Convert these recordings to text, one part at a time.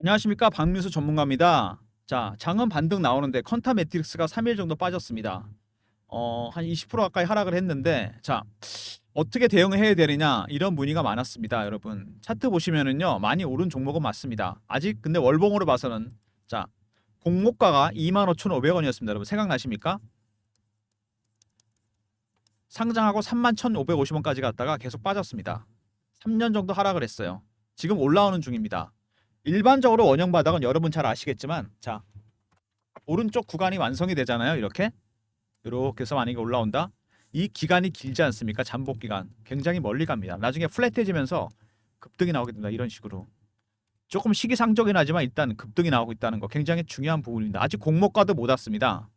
안녕하십니까, 박민수 전문가입니다. 자, 장은 반등 나오는데 컨타 매트릭스가 3일 정도 빠졌습니다. 한 20% 가까이 하락을 했는데, 자, 어떻게 대응을 해야 되느냐, 이런 문의가 많았습니다. 여러분 차트 보시면은요, 많이 오른 종목은 맞습니다. 아직 근데 월봉으로 봐서는, 자, 공모가가 25,500원이었습니다. 여러분 생각나십니까? 상장하고 31,550원까지 갔다가 계속 빠졌습니다. 3년 정도 하락을 했어요. 지금 올라오는 중입니다. 일반적으로 원형 바닥은 여러분 잘 아시겠지만, 자, 오른쪽 구간이 완성이 되잖아요. 이렇게 해서 만약에 올라온다. 이 기간이 길지 않습니까? 잠복 기간 굉장히 멀리 갑니다. 나중에 플랫해지면서 급등이 나오게 됩니다. 이런 식으로 조금 시기상조긴 하지만 일단 급등이 나오고 있다는 거 굉장히 중요한 부분입니다. 아직 공모가도 못 왔습니다.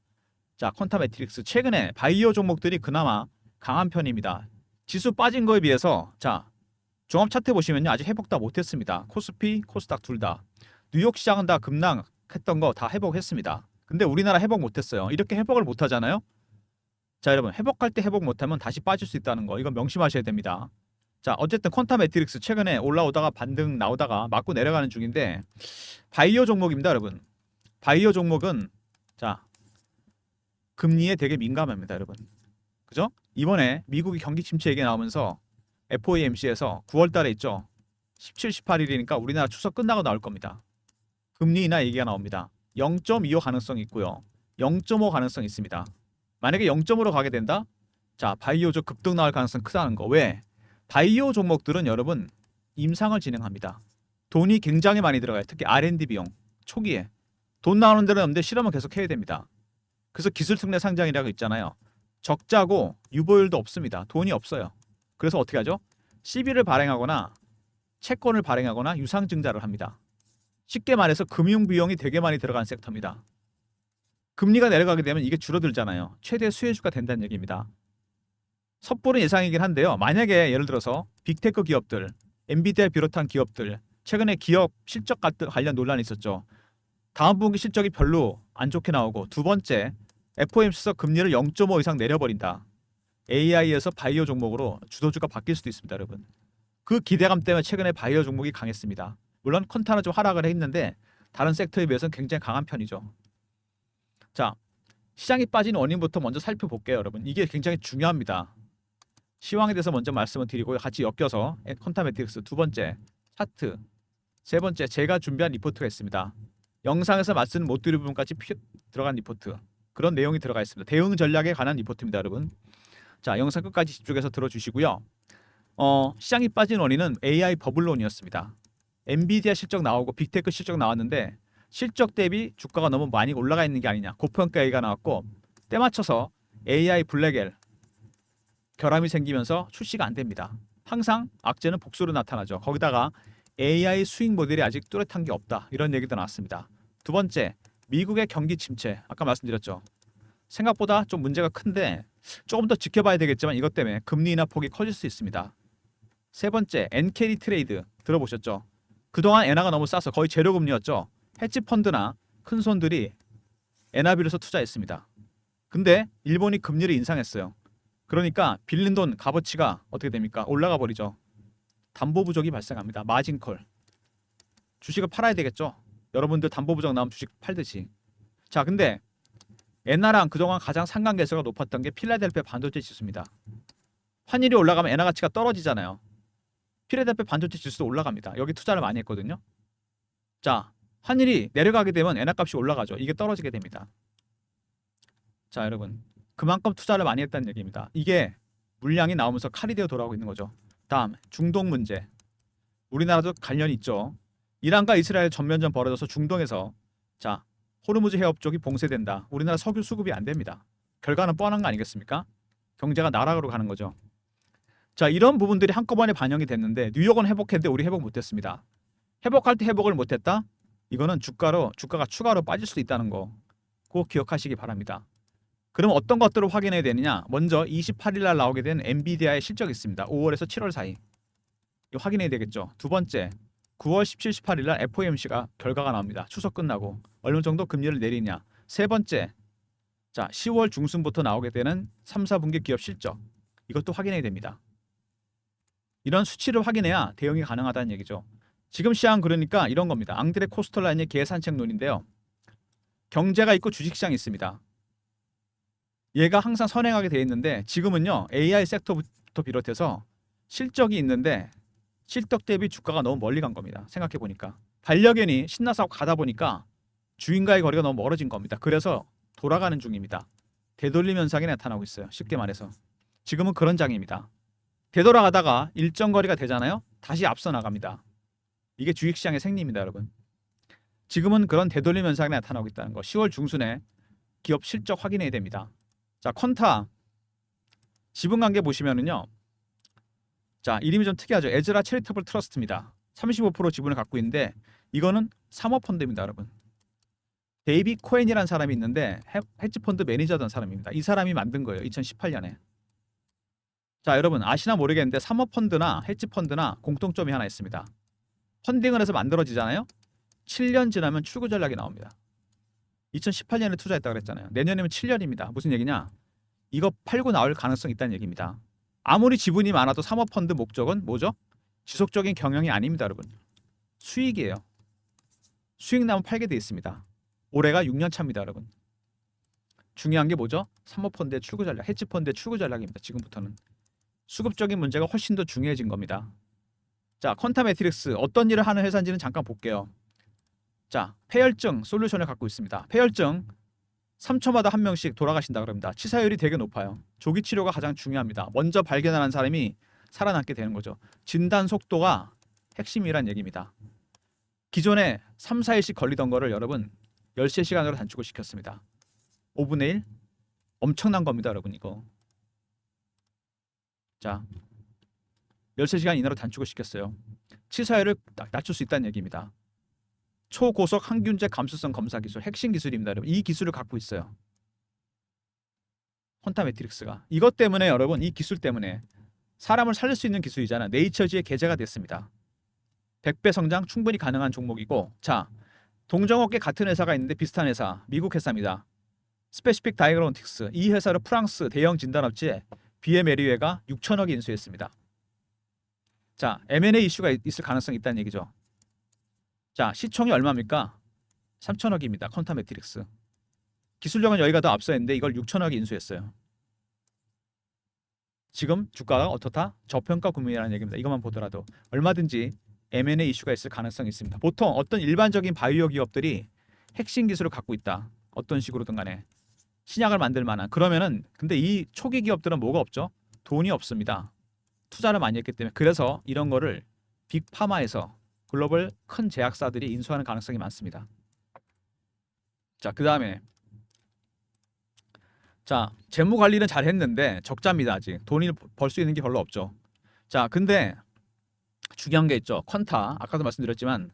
자, 퀀타 매트릭스 최근에 바이오 종목들이 그나마 강한 편입니다. 지수 빠진 거에 비해서, 자, 종합 차트 보시면요, 아직 회복 다 못했습니다. 코스피, 코스닥 둘 다. 뉴욕 시장은 다 급락했던 거 다 회복했습니다. 근데 우리나라 회복 못했어요. 이렇게 회복을 못하잖아요. 자, 여러분 회복할 때 회복 못하면 다시 빠질 수 있다는 거, 이건 명심하셔야 됩니다. 자, 어쨌든 퀀타 매트릭스 최근에 올라오다가 반등 나오다가 맞고 내려가는 중인데, 바이오 종목입니다. 여러분 바이오 종목은, 자, 금리에 되게 민감합니다. 여러분, 그죠? 이번에 미국이 경기 침체 얘기 나오면서 FOMC에서 9월 달에 있죠. 17, 18일이니까 우리나라 추석 끝나고 나올 겁니다. 금리 인하 얘기가 나옵니다. 0.25 가능성이 있고요. 0.5 가능성이 있습니다. 만약에 0.5로 가게 된다? 자, 바이오족 급등 나올 가능성 크다는 거. 왜? 바이오 종목들은 여러분 임상을 진행합니다. 돈이 굉장히 많이 들어가요. 특히 R&D 비용. 초기에. 돈 나오는 데는 없는데 실험은 계속 해야 됩니다. 그래서 기술 특례 상장이라고 있잖아요. 적자고 유보율도 없습니다. 돈이 없어요. 그래서 어떻게 하죠? CB를 발행하거나 채권을 발행하거나 유상증자를 합니다. 쉽게 말해서 금융 비용이 되게 많이 들어간 섹터입니다. 금리가 내려가게 되면 이게 줄어들잖아요. 최대 수혜주가 된다는 얘기입니다. 섣부른 예상이긴 한데요. 만약에 예를 들어서 빅테크 기업들, 엔비디아 비롯한 기업들, 최근에 기업 실적 관련 논란이 있었죠. 다음 분기 실적이 별로 안 좋게 나오고, 두 번째, FOMC에서 금리를 0.5 이상 내려버린다. AI에서 바이오 종목으로 주도주가 바뀔 수도 있습니다, 여러분. 그 기대감 때문에 최근에 바이오 종목이 강했습니다. 물론 컨타는 좀 하락을 했는데 다른 섹터에 비해서는 굉장히 강한 편이죠. 자, 시장이 빠진 원인부터 먼저 살펴볼게요, 여러분. 이게 굉장히 중요합니다. 시황에 대해서 먼저 말씀을 드리고 같이 엮여서 컨타 매트릭스 두 번째 차트, 세 번째 제가 준비한 리포트가 있습니다. 영상에서 말씀 못 드릴 부분까지 들어간 리포트, 그런 내용이 들어가 있습니다. 대응 전략에 관한 리포트입니다, 여러분. 자, 영상 끝까지 집중해서 들어주시고요. 시장이 빠진 원인은 AI 버블론이었습니다. 엔비디아 실적 나오고 빅테크 실적 나왔는데 실적 대비 주가가 너무 많이 올라가 있는 게 아니냐, 고평가 얘기가 나왔고, 때 맞춰서 AI 블랙엘 결함이 생기면서 출시가 안 됩니다. 항상 악재는 복수로 나타나죠. 거기다가 AI 수익 모델이 아직 뚜렷한 게 없다, 이런 얘기도 나왔습니다. 두 번째, 미국의 경기 침체, 아까 말씀드렸죠. 생각보다 좀 문제가 큰데 조금 더 지켜봐야 되겠지만 이것 때문에 금리 인하 폭이 커질 수 있습니다. 세 번째, NKD 트레이드 들어보셨죠? 그동안 엔화가 너무 싸서 거의 제로 금리였죠. 헤지 펀드나 큰 손들이 엔화 빌려서 투자했습니다. 근데 일본이 금리를 인상했어요. 그러니까 빌린 돈 값어치가 어떻게 됩니까? 올라가 버리죠. 담보 부족이 발생합니다. 마진콜. 주식을 팔아야 되겠죠. 여러분들 담보 부족 나오면 주식 팔듯이. 자, 근데 엔화랑 그동안 가장 상관계수가 높았던 게 필라델피아 반도체 지수입니다. 환율이 올라가면 엔화 가치가 떨어지잖아요. 필라델피아 반도체 지수도 올라갑니다. 여기 투자를 많이 했거든요. 자, 환율이 내려가게 되면 엔화 값이 올라가죠. 이게 떨어지게 됩니다. 자, 여러분, 그만큼 투자를 많이 했다는 얘기입니다. 이게 물량이 나오면서 칼이 되어 돌아오고 있는 거죠. 다음, 중동 문제. 우리나라도 관련이 있죠. 이란과 이스라엘 전면전 벌어져서 중동에서, 자, 호르무즈 해협 쪽이 봉쇄된다. 우리나라 석유 수급이 안 됩니다. 결과는 뻔한 거 아니겠습니까? 경제가 나락으로 가는 거죠. 자, 이런 부분들이 한꺼번에 반영이 됐는데 뉴욕은 회복했는데 우리 회복 못했습니다. 회복할 때 회복을 못했다? 이거는 주가가 추가로 빠질 수도 있다는 거, 꼭 기억하시기 바랍니다. 그럼 어떤 것들을 확인해야 되느냐? 먼저 28일 날 나오게 된 엔비디아의 실적이 있습니다. 5월에서 7월 사이. 이거 확인해야 되겠죠. 두 번째, 9월 17, 18일 날 FOMC가 결과가 나옵니다. 추석 끝나고 어느 정도 금리를 내리냐. 세 번째, 자, 10월 중순부터 나오게 되는 3, 4분기 기업 실적. 이것도 확인해야 됩니다. 이런 수치를 확인해야 대응이 가능하다는 얘기죠. 지금 시장 그러니까 이런 겁니다. 앙드레 코스톨라니의 계산책론인데요. 경제가 있고 주식시장이 있습니다. 얘가 항상 선행하게 돼 있는데 지금은요 AI 섹터부터 비롯해서 실적이 있는데 실적 대비 주가가 너무 멀리 간 겁니다. 생각해 보니까 반려견이 신나서 가다 보니까 주인과의 거리가 너무 멀어진 겁니다. 그래서 돌아가는 중입니다. 되돌림 현상이 나타나고 있어요. 쉽게 말해서 지금은 그런 장입니다. 되돌아가다가 일정 거리가 되잖아요. 다시 앞서 나갑니다. 이게 주식시장의 생리입니다, 여러분. 지금은 그런 되돌림 현상이 나타나고 있다는 거. 10월 중순에 기업 실적 확인해야 됩니다. 자, 퀀타 지분관계 보시면은요. 자, 이름이 좀 특이하죠. 에즈라 체리터블 트러스트입니다. 35% 지분을 갖고 있는데 이거는 사모펀드입니다, 여러분. 데이비 코엔이라는 사람이 있는데 헤지펀드 매니저던 사람입니다. 이 사람이 만든 거예요. 2018년에. 자, 여러분 아시나 모르겠는데 사모펀드나 헤지펀드나 공통점이 하나 있습니다. 펀딩을 해서 만들어지잖아요. 7년 지나면 출구 전략이 나옵니다. 2018년에 투자했다고 그랬잖아요. 내년이면 7년입니다. 무슨 얘기냐? 이거 팔고 나올 가능성이 있다는 얘기입니다. 아무리 지분이 많아도 사모펀드 목적은 뭐죠? 지속적인 경영이 아닙니다, 여러분. 수익이에요. 수익 나면 팔게 돼 있습니다. 올해가 6년 차입니다, 여러분. 중요한 게 뭐죠? 사모펀드의 출구 전략, 헤지펀드의 출구 전략입니다. 지금부터는 수급적인 문제가 훨씬 더 중요해진 겁니다. 자, 퀀타 매트릭스 어떤 일을 하는 회사인지는 잠깐 볼게요. 자, 폐혈증 솔루션을 갖고 있습니다. 폐혈증 3초마다 한 명씩 돌아가신다 그럽니다. 치사율이 되게 높아요. 조기 치료가 가장 중요합니다. 먼저 발견하는 사람이 살아남게 되는 거죠. 진단 속도가 핵심이란 얘기입니다. 기존에 3, 4일씩 걸리던 거를 여러분 13시간으로 단축을 시켰습니다. 5분의 1? 엄청난 겁니다, 여러분 이거. 자, 13시간 이내로 단축을 시켰어요. 치사율을 낮출 수 있다는 얘기입니다. 초고속 항균제 감수성 검사 기술, 핵심 기술입니다, 여러분. 이 기술을 갖고 있어요. 퀀타 매트릭스가. 이것 때문에 여러분, 이 기술 때문에 사람을 살릴 수 있는 기술이잖아. 네이처지에 게재가 됐습니다. 100배 성장 충분히 가능한 종목이고, 자, 동종업계 같은 회사가 있는데 비슷한 회사, 미국 회사입니다. 스페시픽 다이그노틱스. 이 회사를 프랑스 대형 진단업체 비에메리웨가 6천억에 인수했습니다. 자, M&A 이슈가 있을 가능성이 있다는 얘기죠. 자, 시총이 얼마입니까? 3천억입니다. 퀀타 매트릭스. 기술력은 여기가 더 앞서 있는데 이걸 6천억에 인수했어요. 지금 주가가 어떻다? 저평가 구매라는 얘기입니다. 이것만 보더라도 얼마든지 M&A 이슈가 있을 가능성이 있습니다. 보통 어떤 일반적인 바이오 기업들이 핵심 기술을 갖고 있다. 어떤 식으로든 간에 신약을 만들 만한. 그러면은 근데 이 초기 기업들은 뭐가 없죠? 돈이 없습니다. 투자를 많이 했기 때문에. 그래서 이런 거를 빅파마에서 글로벌 큰 제약사들이 인수하는 가능성이 많습니다. 자, 그 다음에 자, 재무 관리는 잘 했는데 적자입니다. 아직 돈을 벌 수 있는 게 별로 없죠. 자, 근데 중요한 게 있죠. 퀀타 아까도 말씀드렸지만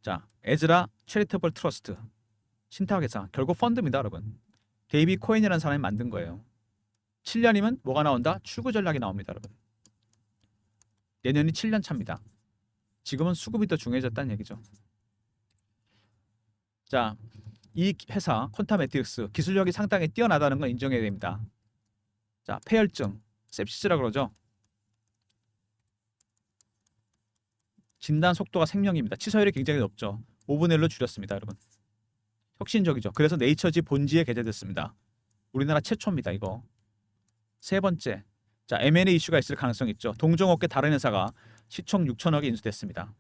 자, 에즈라 체리터블 트러스트 신탁 회사 결국 펀드입니다, 여러분. 데이비 코엔이라는 사람이 만든 거예요. 7년이면 뭐가 나온다? 출구 전략이 나옵니다, 여러분. 내년이 7년 차입니다. 지금은 수급이 더 중요해졌다는 얘기죠. 자, 이 회사 퀀타 매트릭스 기술력이 상당히 뛰어나다는 건 인정해야 됩니다. 자, 폐혈증 sepsis라 그러죠. 진단 속도가 생명입니다. 치사율이 굉장히 높죠. 5분의 1로 줄였습니다, 여러분. 혁신적이죠. 그래서 네이처지 본지에 게재됐습니다. 우리나라 최초입니다, 이거. 세 번째, 자, M&A 이슈가 있을 가능성이 있죠. 동종업계 다른 회사가 시총 6천억에 인수됐습니다.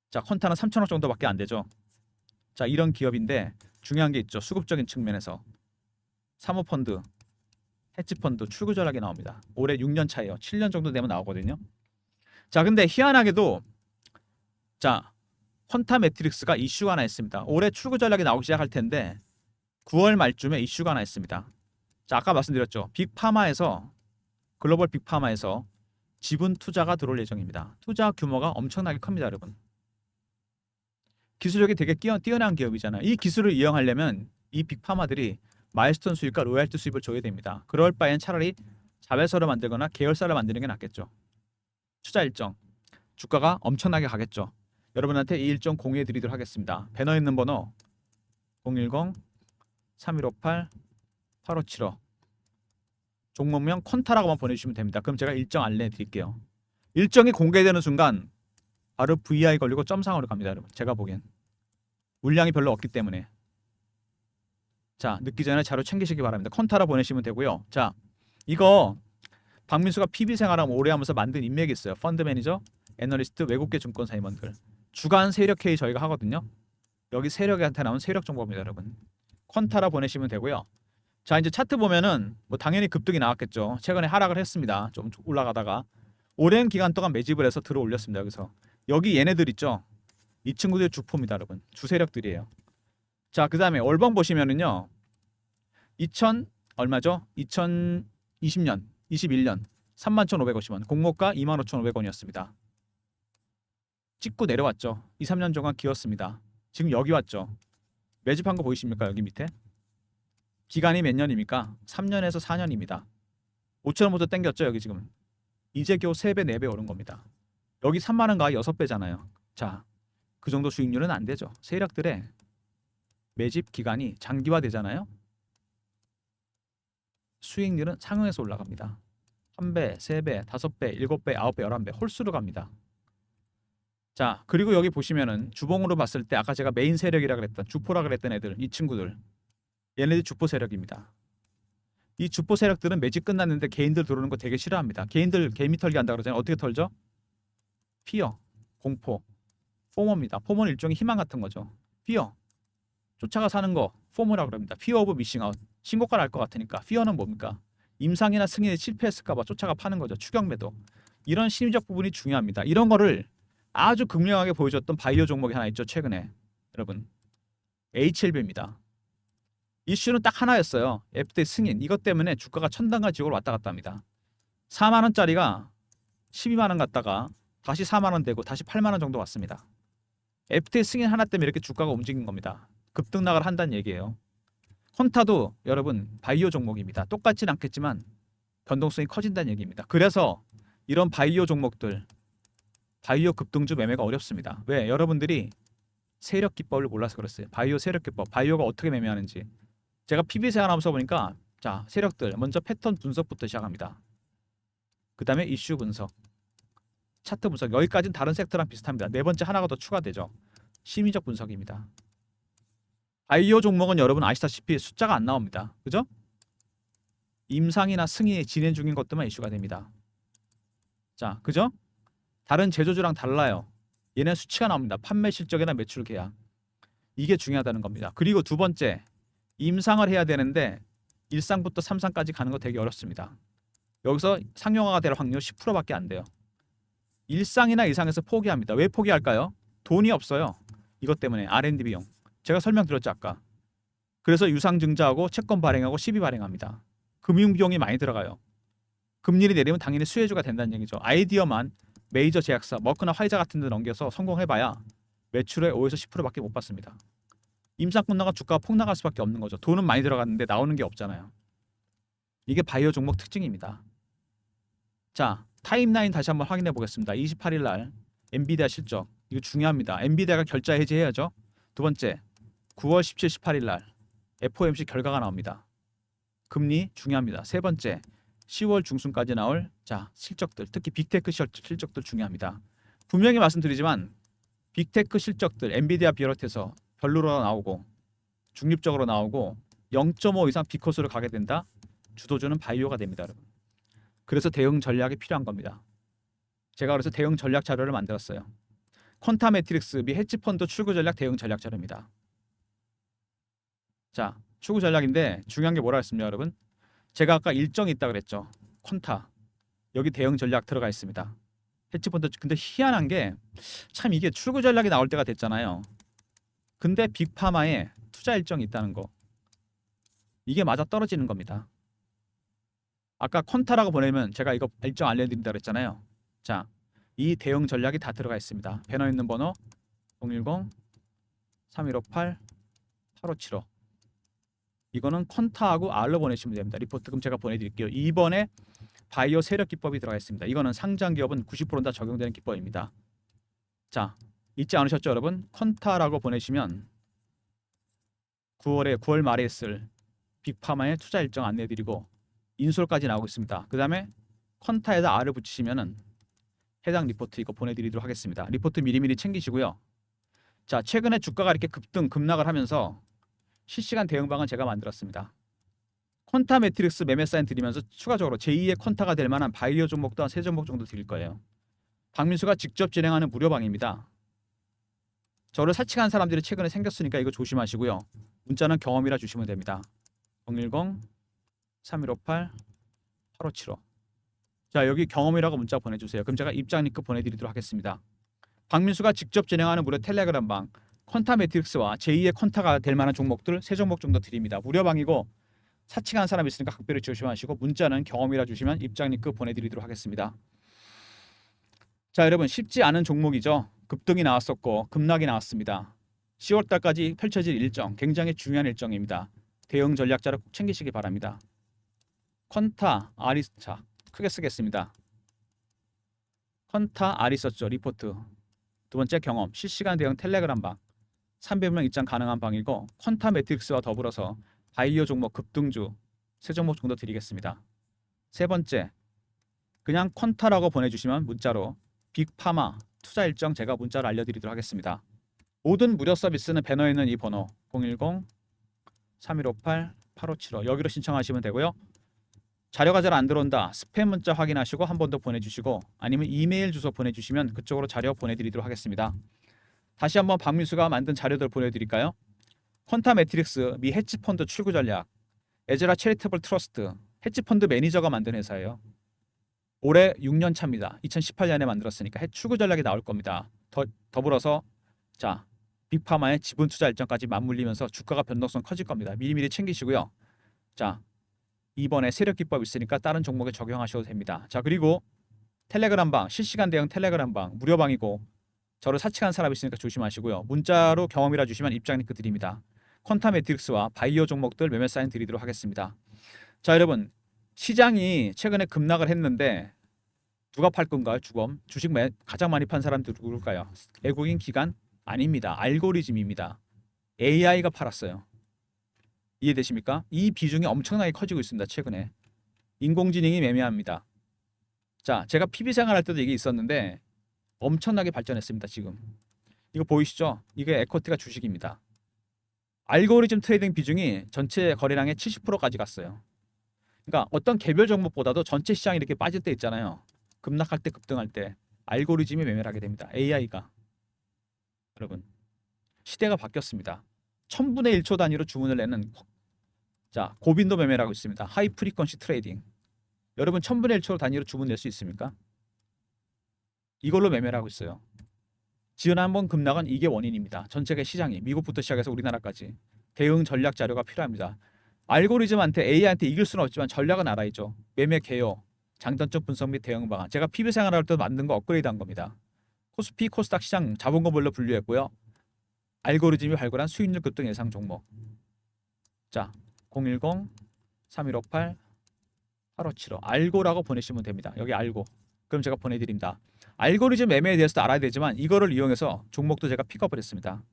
자, 퀀타는 3천억 정도밖에 안 되죠. 자, 이런 기업인데 중요한 게 있죠. 수급적인 측면에서 사모펀드, 헤지펀드 출구 전략이 나옵니다. 올해 6년 차예요. 7년 정도 되면 나오거든요. 자, 근데 희한하게도 자, 퀀타 매트릭스가 이슈가 하나 있습니다. 올해 출구 전략이 나오기 시작할 텐데 9월 말쯤에 이슈가 하나 있습니다. 자, 아까 말씀드렸죠. 빅파마에서 글로벌 빅파마에서 지분 투자가 들어올 예정입니다. 투자 규모가 엄청나게 큽니다, 여러분. 기술력이 되게 뛰어난 기업이잖아요. 이 기술을 이용하려면 이 빅파마들이 마일스톤 수익과 로얄티 수입을 줘야 됩니다. 그럴 바엔 차라리 자회사를 만들거나 계열사를 만드는 게 낫겠죠. 투자 일정, 주가가 엄청나게 가겠죠. 여러분한테 이 일정 공유해 드리도록 하겠습니다. 배너 있는 번호 010-3158-8575 종목명 퀀타라고만 보내주시면 됩니다. 그럼 제가 일정 안내해 드릴게요. 일정이 공개되는 순간 바로 VI 걸리고 점상으로 갑니다, 여러분. 제가 보기엔 물량이 별로 없기 때문에. 자, 늦기 전에 자료 챙기시기 바랍니다. 컨타라 보내시면 되고요. 자, 이거 박민수가 PB 생활하면 오래 하면서 만든 인맥이 있어요. 펀드 매니저, 애널리스트, 외국계 증권사 임원들. 주간 세력 회의 저희가 하거든요. 여기 세력한테 나온 세력 정보입니다, 여러분. 컨타라 보내시면 되고요. 자, 이제 차트 보면은 뭐 당연히 급등이 나왔겠죠. 최근에 하락을 했습니다. 좀 올라가다가 오랜 기간 동안 매집을 해서 들어 올렸습니다. 여기서 여기 얘네들 있죠. 이 친구들 주포입니다, 여러분. 주세력들이에요. 자, 그다음에 월봉 보시면은요. 2000 얼마죠? 2020년, 21년 31,550원, 공모가 25,500원이었습니다. 찍고 내려왔죠. 2, 3년 동안 기었습니다. 지금 여기 왔죠. 매집한 거 보이십니까? 여기 밑에. 기간이 몇 년입니까? 3년에서 4년입니다. 5,000원부터 땡겼죠, 여기 지금. 이제 겨우 3배, 4배 오른 겁니다. 여기 3만 원가 6배잖아요. 자, 그 정도 수익률은 안 되죠. 세력들의 매집 기간이 장기화되잖아요. 수익률은 상향해서 올라갑니다. 1배, 3배, 5배, 7배, 9배, 11배 홀수로 갑니다. 자, 그리고 여기 보시면은 주봉으로 봤을 때 아까 제가 메인 세력이라 그랬던 주포라 그랬던 애들, 이 친구들, 얘네들이 주포 세력입니다. 이 주포 세력들은 매집 끝났는데 개인들 들어오는 거 되게 싫어합니다. 개인들 개미 털기 한다 그러잖아요. 어떻게 털죠? 피어, 공포, 포모입니다. 포모는 일종의 희망 같은 거죠. 피어, 쫓아가 사는 거 포모라고 그럽니다. 피어 오브 미싱아웃, 신고가 날 것 같으니까. 피어는 뭡니까? 임상이나 승인에 실패했을까 봐 쫓아가 파는 거죠. 추격 매도. 이런 심리적 부분이 중요합니다. 이런 거를 아주 극명하게 보여줬던 바이오 종목이 하나 있죠. 최근에 여러분 HLB입니다. 이슈는 딱 하나였어요. FDA 승인. 이것 때문에 주가가 천당과 지옥으로 왔다 갔다 합니다. 4만 원짜리가 12만 원 갔다가 다시 4만 원 되고 다시 8만 원 정도 왔습니다. FDA 승인 하나 때문에 이렇게 주가가 움직인 겁니다. 급등락을 한다는 얘기예요. 컨타도 여러분 바이오 종목입니다. 똑같진 않겠지만 변동성이 커진다는 얘기입니다. 그래서 이런 바이오 종목들, 바이오 급등주 매매가 어렵습니다. 왜? 여러분들이 세력 기법을 몰라서 그랬어요. 바이오 세력 기법, 바이오가 어떻게 매매하는지. 제가 PB 생활하면서 보니까 자, 세력들 먼저 패턴 분석부터 시작합니다. 그 다음에 이슈 분석, 차트 분석. 여기까지는 다른 섹터랑 비슷합니다. 네 번째 하나가 더 추가되죠. 심리적 분석입니다. 바이오 종목은 여러분 아시다시피 숫자가 안 나옵니다. 그죠? 임상이나 승인이 진행 중인 것들만 이슈가 됩니다. 자, 그죠? 다른 제조주랑 달라요. 얘는 수치가 나옵니다. 판매 실적이나 매출 계약. 이게 중요하다는 겁니다. 그리고 두 번째, 임상을 해야 되는데 1상부터 3상까지 가는 거 되게 어렵습니다. 여기서 상용화가 될 확률 10%밖에 안 돼요. 1상이나 2상에서 포기합니다. 왜 포기할까요? 돈이 없어요. 이것 때문에 R&D 비용. 제가 설명드렸죠 아까. 그래서 유상증자하고 채권 발행하고 시비 발행합니다. 금융 비용이 많이 들어가요. 금리를 내리면 당연히 수혜주가 된다는 얘기죠. 아이디어만 메이저 제약사, 머크나 화이자 같은 데 넘겨서 성공해봐야 매출의 5에서 10%밖에 못 받습니다. 임상 끝나가 주가가 폭락할 수밖에 없는 거죠. 돈은 많이 들어갔는데 나오는 게 없잖아요. 이게 바이오 종목 특징입니다. 자, 타임라인 다시 한번 확인해 보겠습니다. 28일 날 엔비디아 실적. 이거 중요합니다. 엔비디아가 결자 해지해야죠. 두 번째, 9월 17, 18일 날 FOMC 결과가 나옵니다. 금리 중요합니다. 세 번째, 10월 중순까지 나올 자 실적들, 특히 빅테크 실적들 중요합니다. 분명히 말씀드리지만 빅테크 실적들 엔비디아 비롯해서 별로로 나오고 중립적으로 나오고 0.5 이상 비코스로 가게 된다. 주도주는 바이오가 됩니다, 여러분. 그래서 대응 전략이 필요한 겁니다. 제가 그래서 대응 전략 자료를 만들었어요. 퀀타 매트릭스 미 헤지펀드 출구 전략 대응 전략 자료입니다. 자, 출구 전략인데 중요한 게 뭐라 했습니까, 여러분? 제가 아까 일정이 있다 그랬죠. 퀀타. 여기 대응 전략 들어가 있습니다. 헤지펀드. 근데 희한한 게 참 이게 출구 전략이 나올 때가 됐잖아요. 근데 빅파마에 투자 일정이 있다는 거. 이게 맞아 떨어지는 겁니다. 아까 퀀타라고 보내면 제가 이거 일정 알려드린다 그랬잖아요. 자, 이 대응 전략이 다 들어가 있습니다. 배너 있는 번호 010-3158-8575. 이거는 퀀타하고 R로 보내시면 됩니다. 리포트 그럼 제가 보내드릴게요. 2번에 바이오 세력 기법이 들어가 있습니다. 이거는 상장 기업은 90%는 다 적용되는 기법입니다. 자, 잊지 않으셨죠, 여러분? 퀀타라고 보내시면 9월 말에 있을 빅파마의 투자 일정 안내드리고 인솔까지 나오고 있습니다. 그 다음에 퀀타에다 R을 붙이시면은 해당 리포트 이거 보내드리도록 하겠습니다. 리포트 미리미리 챙기시고요. 자, 최근에 주가가 이렇게 급등 급락을 하면서 실시간 대응방은 제가 만들었습니다. 퀀타 매트릭스 매매 사인 드리면서 추가적으로 제2의 퀀타가 될 만한 바이오 종목도 한 3종목 정도 드릴 거예요. 박민수가 직접 진행하는 무료방입니다. 저를 사칭한 사람들이 최근에 생겼으니까 이거 조심하시고요. 문자는 경험이라 주시면 됩니다. 010-3158-8575. 자, 여기 경험이라고 문자 보내주세요. 그럼 제가 입장 링크 보내드리도록 하겠습니다. 박민수가 직접 진행하는 무료 텔레그램 방 퀀타 매트릭스와 제2의 퀀타가 될 만한 종목들 3종목 정도 드립니다. 무료방이고 사칭한 사람 있으니까 각별히 조심하시고 문자는 경험이라 주시면 입장 링크 보내드리도록 하겠습니다. 자, 여러분 쉽지 않은 종목이죠. 급등이 나왔었고 급락이 나왔습니다. 10월달까지 펼쳐질 일정 굉장히 중요한 일정입니다. 대응 전략자를 꼭 챙기시기 바랍니다. 퀀타 아리스차 크게 쓰겠습니다. 퀀타 아리서죠 리포트. 두 번째 경험 실시간 대응 텔레그램 방 300명 입장 가능한 방이고 퀀타 매트릭스와 더불어서 바이오 종목 급등주 3종목 정도 드리겠습니다. 세 번째 그냥 퀀타라고 보내주시면 문자로 빅파마 투자 일정 제가 문자로 알려드리도록 하겠습니다. 모든 무료 서비스는 배너에 있는 이 번호 010-3158-8575 여기로 신청하시면 되고요. 자료가 잘 안 들어온다 스팸 문자 확인하시고 한 번 더 보내주시고 아니면 이메일 주소 보내주시면 그쪽으로 자료 보내드리도록 하겠습니다. 다시 한번 박민수가 만든 자료들 보내드릴까요? 퀀타 매트릭스 미 헤지펀드 출구 전략 에즈라 체리터블 트러스트 헤지펀드 매니저가 만든 회사예요. 올해 6년 차입니다. 2018년에 만들었으니까 출구 전략이 나올 겁니다. 더불어서 자 빅파마의 지분 투자 일정까지 맞물리면서 주가가 변동성 커질 겁니다. 미리미리 챙기시고요. 자 이번에 세력 기법 있으니까 다른 종목에 적용하셔도 됩니다. 자 그리고 텔레그램 방 실시간 대응 텔레그램 방 무료방이고 저를 사칭한 사람 있으니까 조심하시고요. 문자로 경험이라 주시면 입장 링크 드립니다. 퀀타 매트릭스와 바이오 종목들 매매 사인 드리도록 하겠습니다. 자 여러분 시장이 최근에 급락을 했는데 누가 팔 건가요? 주식 가장 많이 판 사람들 누굴까요? 외국인 기관? 아닙니다. 알고리즘입니다. AI가 팔았어요. 이해되십니까? 이 비중이 엄청나게 커지고 있습니다. 최근에 인공지능이 매매합니다. 자 제가 PB 생활할 때도 이게 있었는데 엄청나게 발전했습니다. 지금 이거 보이시죠? 이게 에코티가 주식입니다. 알고리즘 트레이딩 비중이 전체 거래량의 70%까지 갔어요. 그러니까 어떤 개별 종목보다도 전체 시장이 이렇게 빠질 때 있잖아요. 급락할 때 급등할 때 알고리즘이 매매를 하게 됩니다. AI가 여러분 시대가 바뀌었습니다. 1000분의 1초 단위로 주문을 내는 자 고빈도 매매를 하고 있습니다. 하이 프리퀀시 트레이딩 여러분 1000분의 1초 단위로 주문 낼 수 있습니까? 이걸로 매매를 하고 있어요. 지난번 급락은 이게 원인입니다. 전체의 시장이 미국부터 시작해서 우리나라까지 대응 전략 자료가 필요합니다. 알고리즘한테 AI한테 이길 수는 없지만 전략은 알아야죠. 매매 개요, 장단점 분석 및 대응 방안. 제가 PB 생활할 때 만든 거 업그레이드한 겁니다. 코스피, 코스닥 시장 자본금별로 분류했고요. 알고리즘이 발굴한 수익률 급등 예상 종목. 자, 010-3158-8575 알고라고 보내시면 됩니다. 여기 알고. 그럼 제가 보내드립니다. 알고리즘 매매에 대해서도 알아야 되지만 이거를 이용해서 종목도 제가 픽업을 했습니다.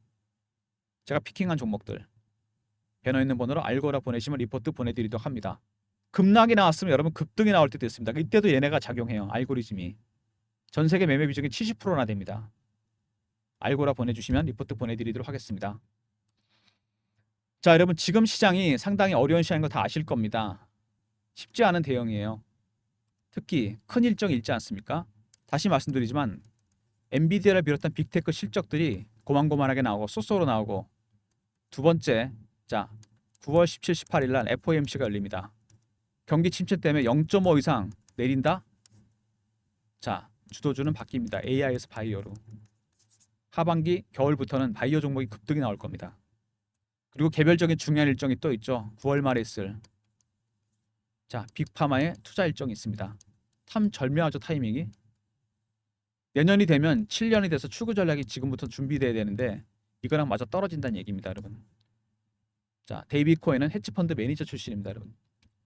제가 피킹한 종목들 배너 있는 번호로 알고라 보내시면 리포트 보내드리도록 합니다. 급락이 나왔으면 여러분 급등이 나올 때도 있습니다. 이때도 얘네가 작용해요. 알고리즘이 전 세계 매매 비중이 70%나 됩니다. 알고라 보내주시면 리포트 보내드리도록 하겠습니다. 자 여러분 지금 시장이 상당히 어려운 시장인 거 다 아실 겁니다. 쉽지 않은 대응이에요. 특히 큰 일정이 있지 않습니까? 다시 말씀드리지만 엔비디아를 비롯한 빅테크 실적들이 고만고만하게 나오고 쏘쏘로 나오고 두 번째 자 9월 17, 18일 날 FOMC가 열립니다. 경기 침체 때문에 0.5 이상 내린다? 자 주도주는 바뀝니다. AI에서 바이오로. 하반기 겨울부터는 바이오 종목이 급등이 나올 겁니다. 그리고 개별적인 중요한 일정이 또 있죠. 9월 말에 있을 자 빅파마의 투자 일정이 있습니다. 참 절묘하죠. 타이밍이. 내년이 되면 7년이 돼서 출구 전략이 지금부터 준비돼야 되는데 이거랑 마저 떨어진다는 얘기입니다. 여러분. 자 데이비 코엔은 헤지펀드 매니저 출신입니다. 여러분.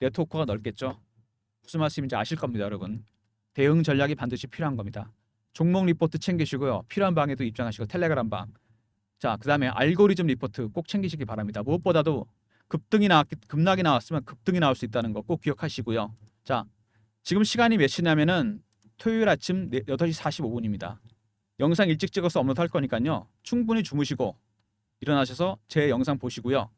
네트워크가 넓겠죠. 무슨 말씀인지 아실 겁니다. 여러분. 대응 전략이 반드시 필요한 겁니다. 종목 리포트 챙기시고요. 필요한 방에도 입장하시고 텔레그램 방. 자 그다음에 알고리즘 리포트 꼭 챙기시기 바랍니다. 무엇보다도 급락이 나왔으면 급등이 나올 수 있다는 거 꼭 기억하시고요. 자 지금 시간이 몇 시냐면은 토요일 아침 8시 45분입니다. 영상 일찍 찍어서 업로드할 거니까요. 충분히 주무시고 일어나셔서 제 영상 보시고요.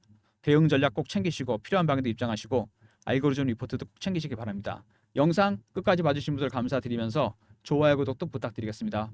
대응 전략 꼭 챙기시고 필요한 방에도 입장하시고 알고리즘 리포트도 꼭 챙기시기 바랍니다. 영상 끝까지 봐주신 분들 감사드리면서 좋아요, 구독도 부탁드리겠습니다.